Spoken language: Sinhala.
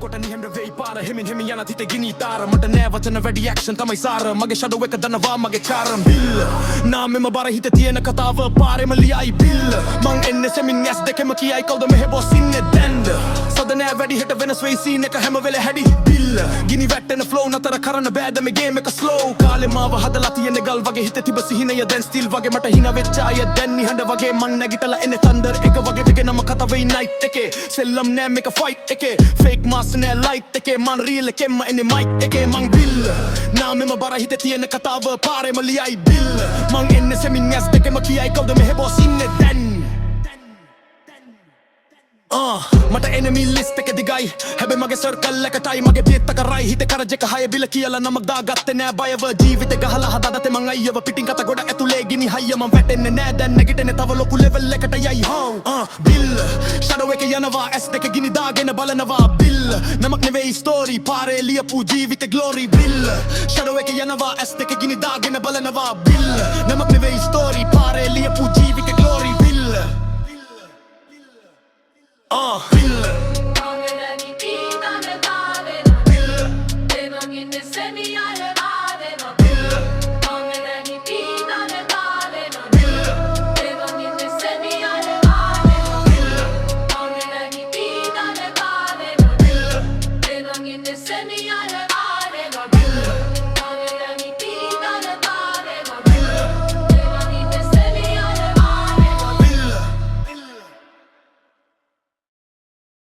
කොට නිහඬ වෙයි පාර හිමින් හිමින් යන තිතේ ගිනි තාර මට නෑ වචන වැඩි ඇක්ෂන් තමයි සාර මගේ ෂැඩෝ එක දන්නවා මගේ චාරම් බිල්ල නාමෙම බර හිතේ තියෙන කතාව පාරෙම ලියයි බිල්ල මං එන්නේ සෙමින් ඇස් දෙකම කියයි කවුද මෙහෙ බොස් ඉන්නේ දැන්ද සද නෑ වැඩි හිට වෙනස් වෙයි සීන් එක හැම වෙලේ හැඩි බිල්ල ගිනි වැටෙන ෆ්ලෝ නතර කරන්න බෑද මේ ගේම් එක ස්ලෝ කාලේ මාව හදලා තියෙන ගල් වගේ හිතේ තිබ සිහිනය දැන් ස්ටිල් වගේ මට හින වෙච්ච අය දැන් නිහඬ වගේ මං නැගිටලා එන්නේ තන්දර් එක වගේ වෙගෙනම කතා වෙයි නයිට් එකේ සෙල්ලම් නෑ මේක ෆයිට් එකේ ෆේක් මාස් නෑ ලයිට් එකේ මං රීල් එකෙන්ම එන්නේ මයික් එකේ මං බිල්ල නාමෙම බර හිතේ තියෙන කතාව පාරෙම ලියයි බිල්ල මං එන්නේ සෙමින් ඇස් දෙකම කියයි කවුද මෙහෙ බොස් ඉන්නේ දැන් මට enemy list එක දිගයි හැබැයි මගේ circle එකටයි මගේ බීට් එක රයි හිතේ කරජ එක හය බිල කියලා නමක් දාගත්තේ නෑ බයව ජීවිතේ ගහලා හදාගත්තේ මං අයියව පිටින් කත ගොඩ ඇතුලේ ගිනි හයිය මං වැටෙන්නේ නෑ දැන් නැගිටින්නේ තව ලොකු level එකට යයි බිල් shadow එක යනවා S දෙක ගිනි දාගෙන බලනවා බිල් නමක් නෙවෙයි story පාරේ ලියපු ජීවිතේ glory බිල් shadow එක යනවා S දෙක ගිනි දාගෙන බලනවා බිල් නමක් නෙවෙයි story පාරේ ලියපු ජීවිතේ glory බිල් Bill